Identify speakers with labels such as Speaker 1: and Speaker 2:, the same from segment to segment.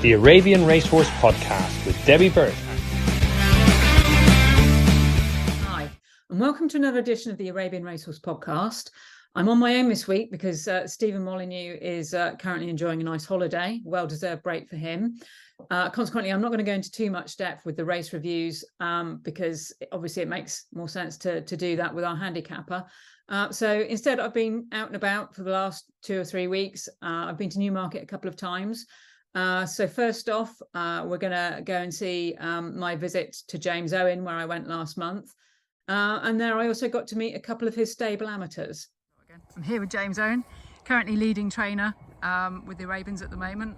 Speaker 1: the Arabian Racehorse Podcast with Debbie Bird.
Speaker 2: Hi, and welcome to another edition of the Arabian Racehorse Podcast. I'm on my own this week because Stephen Molyneux is currently enjoying a nice holiday, well-deserved break for him. Consequently, I'm not going to go into too much depth with the race reviews because obviously it makes more sense to do that with our handicapper. So instead, I've been out and about for the last 2 or 3 weeks. I've been to Newmarket a couple of times. So first off, we're going to go and see my visit to James Owen, where I went last month. And there I also got to meet a couple of his stable amateurs. I'm here with James Owen, currently leading trainer with the Arabians at the moment.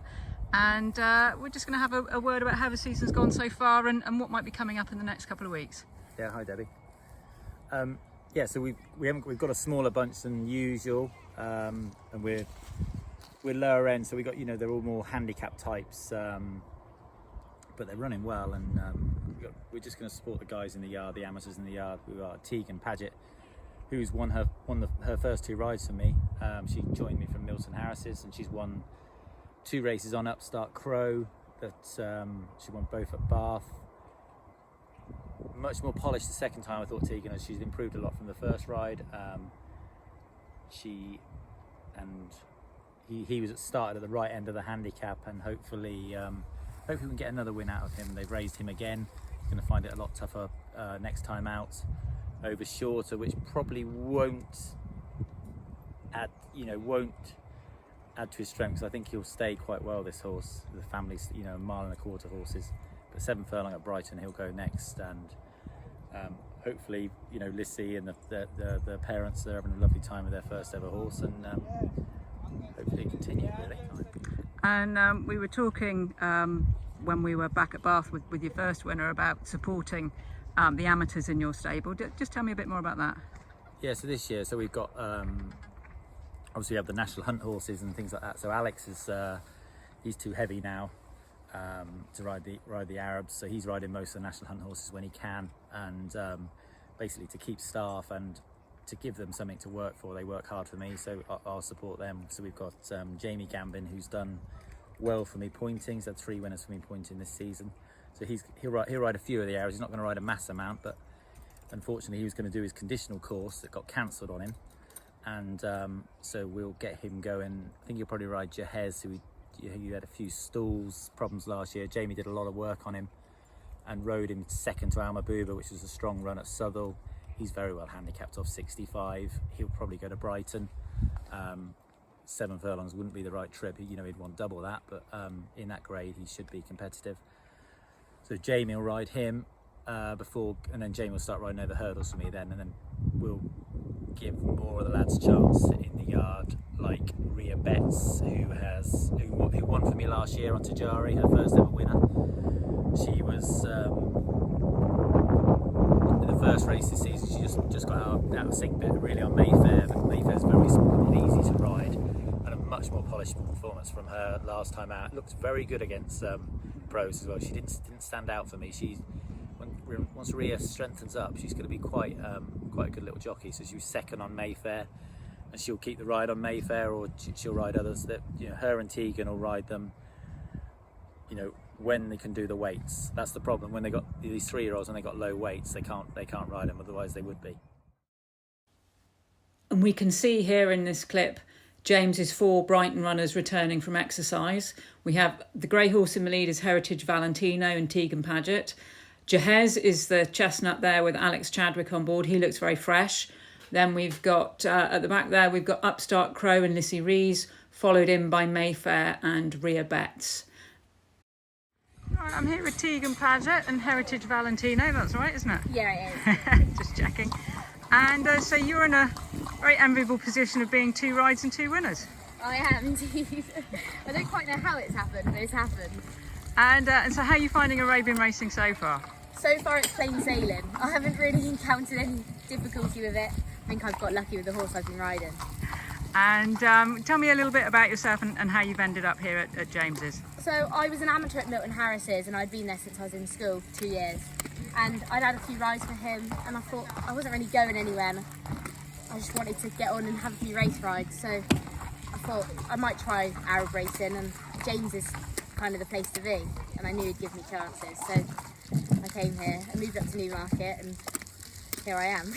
Speaker 2: And we're just going to have a word about how the season's gone so far and what might be coming up in the next couple of weeks.
Speaker 3: Yeah, hi Debbie. So we've got a smaller bunch than usual, and we're lower end, so we got, they're all more handicap types, but they're running well, and we're just going to support the guys in the yard, the amateurs in the yard. We've got Tegan Paget, who's won her first 2 rides for me. She joined me from Milton Harris's, and she's won 2 races on Upstart Crow. That she won both at Bath. Much more polished the second time, I thought, Tegan, as she's improved a lot from the first ride. He was started at the right end of the handicap, and hopefully we can get another win out of him. They've raised him again. He's going to find it a lot tougher next time out over shorter, which probably won't add to his strengths. I think he'll stay quite well, this horse. The family's, 1.25 mile horses. But 7 furlong at Brighton, he'll go next, and hopefully, Lissy and the parents are having a lovely time with their first ever horse, and hopefully continue really.
Speaker 2: And we were talking when we were back at Bath with your first winner about supporting the amateurs in your stable. Just tell me a bit more about that.
Speaker 3: Yeah, so this year, we've got obviously we have the national hunt horses and things like that. So Alex is he's too heavy now to ride the Arabs, so he's riding most of the national hunt horses when he can, and basically to keep staff and to give them something to work for. They work hard for me, so I'll support them. So we've got Jamie Gambin, who's done well for me pointing. He's had 3 winners for me pointing this season, so he'll ride a few of the Arabs. He's not going to ride a mass amount, but unfortunately he was going to do his conditional course that got cancelled on him, and so we'll get him going. I think he'll probably ride Jahez, who he had a few stalls problems last year. Jamie did a lot of work on him and rode him second to Almabuba, which was a strong run at Southwell. He's very well handicapped off 65. He'll probably go to Brighton. 7 furlongs wouldn't be the right trip. He'd want double that, but in that grade he should be competitive. So Jamie will ride him and then Jamie will start riding over hurdles for me then, and then we'll give more of the lads a chance in the yard, like Rhea Betts, who won for me last year on Tajari, her first ever winner. She was in the first race this season. She just got out of sync bit really on Mayfair, but Mayfair's very small and easy to ride, and a much more polished performance from her last time out. Looked very good against pros as well. She didn't stand out for me. Once Rhea strengthens up, she's going to be quite a good little jockey. So she was second on Mayfair, and she'll keep the ride on Mayfair, or she'll ride others. That her and Tegan will ride them. When they can do the weights. That's the problem. When they got these 3-year-olds and they got low weights, they can't ride them. Otherwise, they would be.
Speaker 2: And we can see here in this clip James's 4 Brighton runners returning from exercise. We have the grey horse in the lead is Heritage Valentino and Tegan Paget. Jahez is the chestnut there with Alex Chadwick on board. He looks very fresh. Then we've got, at the back there, we've got Upstart Crow and Lissy Rees, followed in by Mayfair and Rhea Betts. All right, I'm here with Tegan Paget and Heritage Valentino. That's right, isn't it?
Speaker 4: Yeah, it is.
Speaker 2: Just checking. And so you're in a very enviable position of being 2 rides and 2 winners.
Speaker 4: I am indeed. I don't quite know how it's happened, but it's happened.
Speaker 2: And so how are you finding Arabian racing so far?
Speaker 4: So far it's plain sailing. I haven't really encountered any difficulty with it. I think I've got lucky with the horse I've been riding.
Speaker 2: And tell me a little bit about yourself and how you've ended up here at James's.
Speaker 4: So I was an amateur at Milton Harris's, and I'd been there since I was in school for 2 years. And I'd had a few rides for him, and I thought I wasn't really going anywhere. And I just wanted to get on and have a few race rides. So I thought I might try Arab racing, and James is kind of the place to be, and I knew he'd give me chances. So I came here, I moved up to Newmarket, and here I am.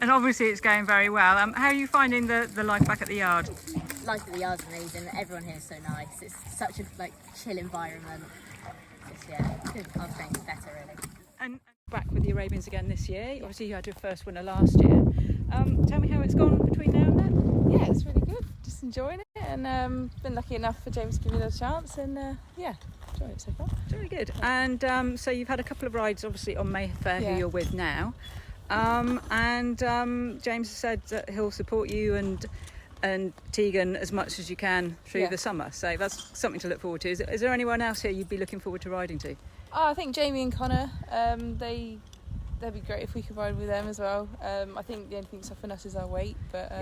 Speaker 2: And obviously it's going very well. How are you finding the life back at the yard?
Speaker 4: Life at the yard's amazing. Everyone here is so nice. It's such a chill environment. I'll say it's better really.
Speaker 2: And back with the Arabians again this year. Obviously you had your first winner last year. Tell me how it's gone between now and then.
Speaker 5: Yeah, it's really good. Just enjoying it, and been lucky enough for James to give me the chance, and enjoying it so far.
Speaker 2: Very good. And so you've had a couple of rides obviously on Mayfair, who you're with now. James has said that he'll support you and Tegan as much as you can through the summer, so that's something to look forward to. Is there anyone else here you'd be looking forward to riding to?
Speaker 5: I think Jamie and Connor, they'd be great if we could ride with them as well. I think the only thing stopping us is our weight, but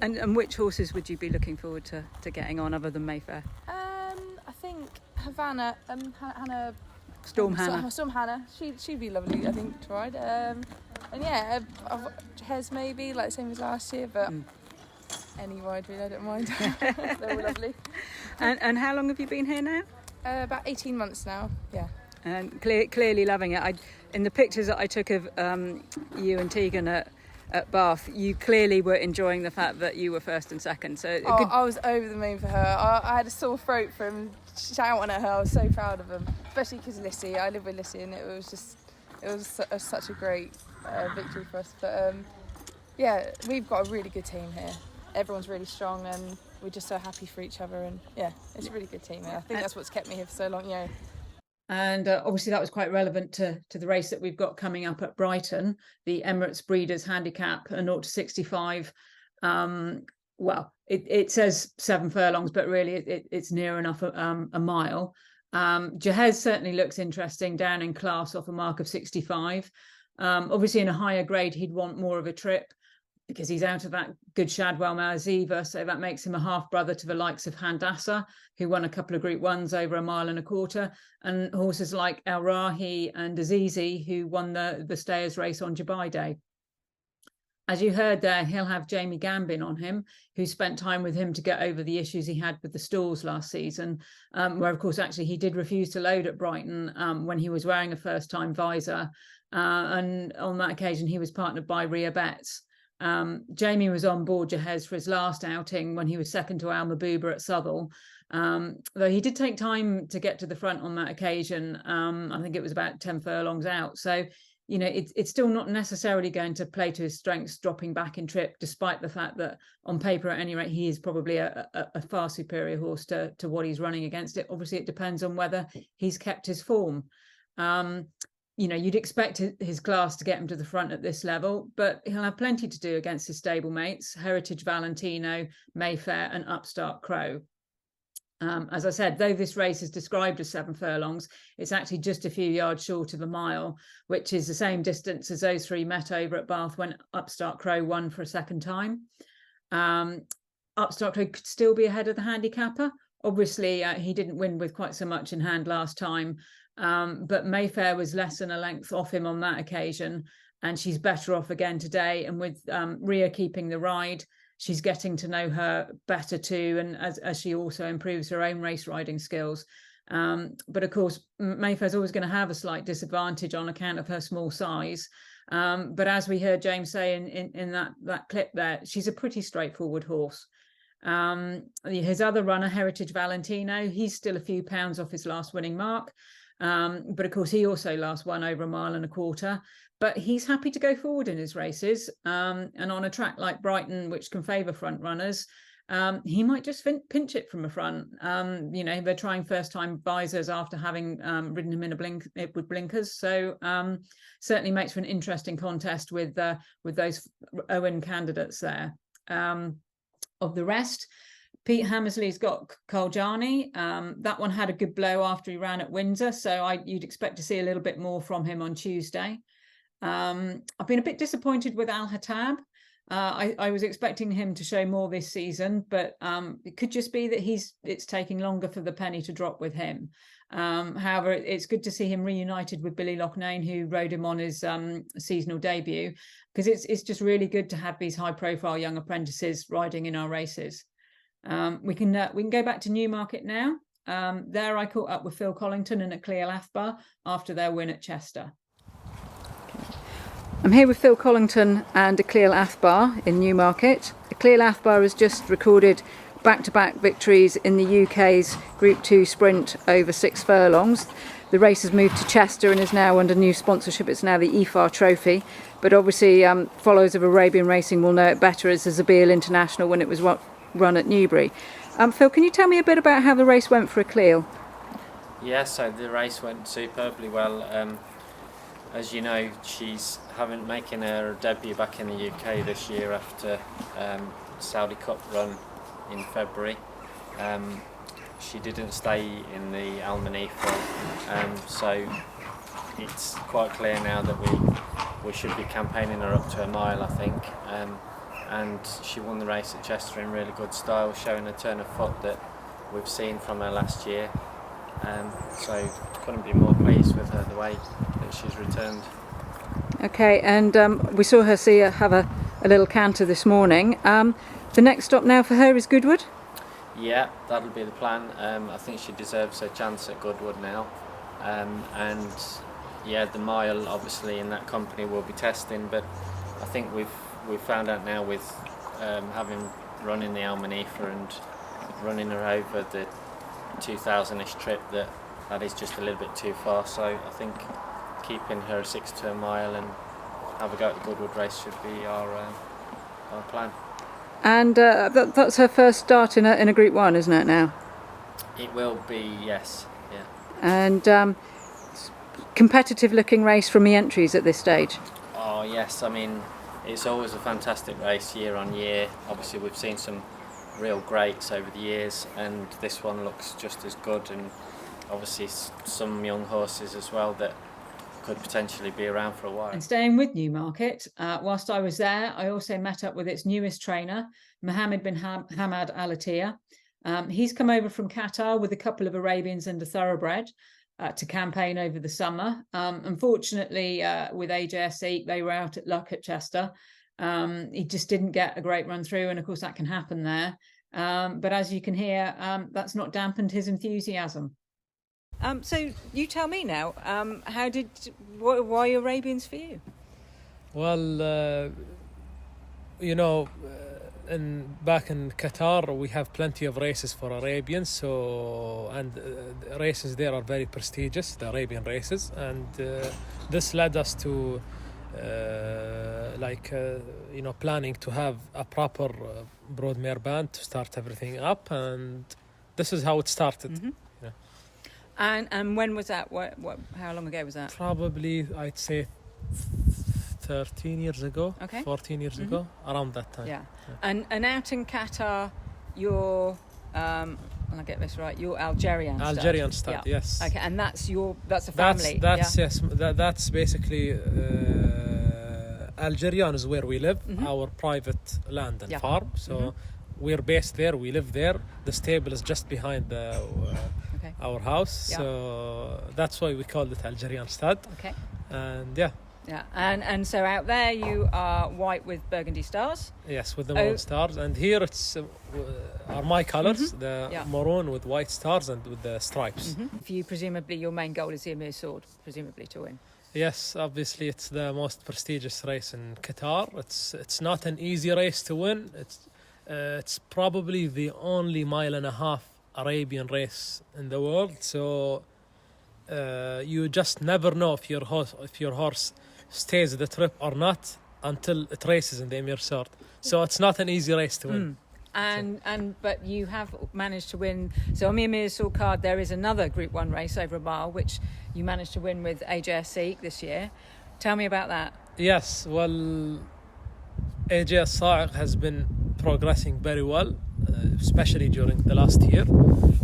Speaker 2: And which horses would you be looking forward to getting on other than Mayfair?
Speaker 5: I think Havana, Hannah.
Speaker 2: Storm Hannah.
Speaker 5: Storm Hannah. She'd be lovely, I think, to ride. Hez maybe, like the same as last year, but any ride really, I don't mind. They're all lovely.
Speaker 2: And how long have you been here now?
Speaker 5: About 18 months now, yeah.
Speaker 2: And clearly loving it. In the pictures that I took of you and Tegan at Bath, you clearly were enjoying the fact that you were first and second. So
Speaker 5: I was over the moon for her. I had a sore throat from shouting at her. I was so proud of them, especially because Lissy. I live with Lissy, and it was such a great victory for us. But we've got a really good team here. Everyone's really strong, and we're just so happy for each other. And it's a really good team here. I think that's what's kept me here for so long. Yeah.
Speaker 2: And obviously that was quite relevant to the race that we've got coming up at Brighton, the Emirates Breeders Handicap, a 0-65. It says 7 furlongs, but really it's near enough a mile. Jahez certainly looks interesting down in class off a mark of 65. Obviously in a higher grade, he'd want more of a trip, because he's out of that good Shadwell mare Ziva, so that makes him a half-brother to the likes of Handassa, who won a couple of Group 1s over 1.25 miles, and horses like El Rahi and Azizi, who won the Stayers race on Dubai Day. As you heard there, he'll have Jamie Gambin on him, who spent time with him to get over the issues he had with the stalls last season, where, of course, actually he did refuse to load at Brighton when he was wearing a first-time visor. And on that occasion, he was partnered by Rhea Betts. Jamie was on board Jahez for his last outing when he was second to Al Mabuba at Southwell, though he did take time to get to the front on that occasion. I think it was about 10 furlongs out, so it's still not necessarily going to play to his strengths dropping back in trip, despite the fact that on paper at any rate he is probably a far superior horse to what he's running against. It obviously it depends on whether he's kept his form. You'd expect his class to get him to the front at this level, but he'll have plenty to do against his stablemates, Heritage Valentino, Mayfair and Upstart Crow. As I said, though this race is described as 7 furlongs, it's actually just a few yards short of a mile, which is the same distance as those 3 met over at Bath when Upstart Crow won for a second time. Upstart Crow could still be ahead of the handicapper. Obviously, he didn't win with quite so much in hand last time, but Mayfair was less than a length off him on that occasion, and she's better off again today. And with Rhea keeping the ride, she's getting to know her better too, and as she also improves her own race riding skills. But of course, Mayfair's always going to have a slight disadvantage on account of her small size. But as we heard James say in that clip there, she's a pretty straightforward horse. His other runner, Heritage Valentino, he's still a few pounds off his last winning mark. But of course, he also last won over 1.25 miles. But he's happy to go forward in his races. And on a track like Brighton, which can favour front runners, he might just pinch it from the front. They're trying first-time visors after having ridden him with blinkers. So certainly makes for an interesting contest with those Owen candidates there. Of the rest, Pete Hammersley's got Koljani. That one had a good blow after he ran at Windsor, so you'd expect to see a little bit more from him on Tuesday. I've been a bit disappointed with Al Hattab. I was expecting him to show more this season, but it could just be that it's taking longer for the penny to drop with him. However, it's good to see him reunited with Billy Loughnane, who rode him on his seasonal debut, because it's just really good to have these high-profile young apprentices riding in our races. We can go back to Newmarket now. There I caught up with Phil Collington and Akhleel Afbar after their win at Chester. I'm here with Phil Collington and Akhleel Afbar in Newmarket. Akhleel Afbar has just recorded back-to-back victories in the UK's Group 2 sprint over 6 furlongs. The race has moved to Chester and is now under new sponsorship. It's now the EFAR Trophy. But obviously followers of Arabian racing will know it better as the Zabeel International when it was run at Newbury. Phil, can you tell me a bit about how the race went for Akhleel?
Speaker 6: Yeah, so the race went superbly well. As you know, she's making her debut back in the UK this year after Saudi Cup run in February. She didn't stay in the Al Manifa, so it's quite clear now that we should be campaigning her up to a mile, I think. And she won the race at Chester in really good style, showing a turn of foot that we've seen from her last year. So couldn't be more pleased with her, the way that she's returned.
Speaker 2: Okay, and we saw her have a little canter this morning. The next stop now for her is Goodwood?
Speaker 6: Yeah, that'll be the plan. I think she deserves a chance at Goodwood now. And yeah, the mile obviously in that company will be testing, but I think we've found out now with having run in the Al Manifa and running her over the 2000-ish trip that is just a little bit too far. So I think keeping her 6 to a mile and have a go at the Goodwood race should be our plan. And
Speaker 2: that's her first start in a Group 1, isn't it now?
Speaker 6: It will be, yes. Yeah.
Speaker 2: And competitive looking race from the entries at this stage?
Speaker 6: Oh yes, I mean it's always a fantastic race year on year. Obviously we've seen some real greats over the years, and this one looks just as good, and obviously some young horses as well that could potentially be around for a while. And
Speaker 2: staying with Newmarket, whilst I was there, I also met up with its newest trainer, Mohammed bin Hamad Al Attiyah. He's come over from Qatar with a couple of Arabians and a thoroughbred to campaign over the summer. Unfortunately, with AJS, they were out at luck at Chester. He just didn't get a great run through, and of course that can happen there. But as you can hear, that's not dampened his enthusiasm. So you tell me now, why Arabians for you?
Speaker 7: Well, back in Qatar we have plenty of races for Arabians, and races there are very prestigious, the Arabian races, and this led us to planning to have a proper broadmare band to start everything up, and this is how it started.
Speaker 2: Mm-hmm. Yeah. And when was that? How long ago was that?
Speaker 7: Probably I'd say 13 years ago,
Speaker 2: okay.
Speaker 7: 14 years ago, around that time.
Speaker 2: Yeah. And out in Qatar, you're, and I get this right, you're Algerian
Speaker 7: stud,
Speaker 2: yeah.
Speaker 7: Yes.
Speaker 2: Okay, and that's a family.
Speaker 7: That's yes. That's basically Algerian is where we live, our private land and farm. So we're based there. We live there. The stable is just behind our house. Yeah. So that's why we call it Algerian stud.
Speaker 2: Okay.
Speaker 7: And yeah.
Speaker 2: Yeah, and so out there you are white with burgundy stars.
Speaker 7: Yes, with the maroon stars, and here it's are my colours, the maroon with white stars and with the stripes.
Speaker 2: For you, presumably your main goal is the Emir Sword, presumably to win.
Speaker 7: Yes, obviously it's the most prestigious race in Qatar. It's not an easy race to win. It's probably the only 1.5 mile Arabian race in the world. So you just never know if your horse stays the trip or not until it races in the Emir Sword. So it's not an easy race to win.
Speaker 2: But you have managed to win. So on the Emir Sword card there is another Group 1 race over a mile which you managed to win with AJS this year. Tell me about that.
Speaker 7: Yes, well, AJS has been progressing very well, especially during the last year.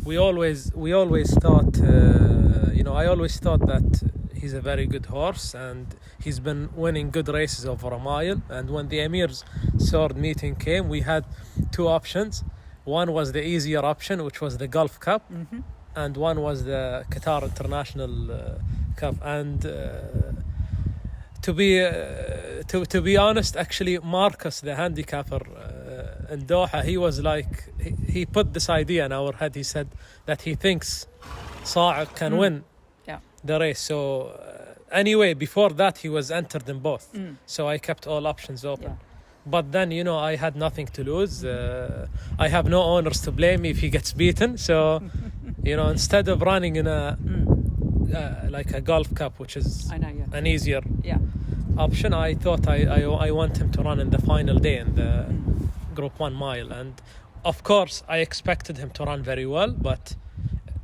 Speaker 7: We always thought, I always thought that he's a very good horse, and he's been winning good races over a mile. And when the Emir's Sword meeting came, we had two options. One was the easier option, which was the Gulf Cup, and one was the Qatar International Cup. And to be honest, actually Marcus, the handicapper, in Doha, he was like, he put this idea in our head. He said that he thinks Sa'iq can win the race. So anyway, before that, he was entered in both. So I kept all options open.
Speaker 2: Yeah.
Speaker 7: But then, I had nothing to lose. I have no owners to blame if he gets beaten. So, instead of running in a like a golf cup, which is an easier option, I thought I want him to run in the final day in the Group 1 mile. And of course, I expected him to run very well. But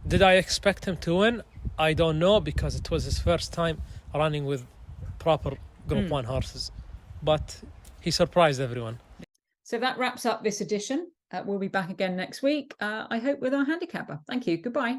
Speaker 7: did I expect him to win? I don't know, because it was his first time running with proper Group 1 horses. But he surprised everyone.
Speaker 2: So that wraps up this edition. We'll be back again next week, I hope with our handicapper. Thank you. Goodbye.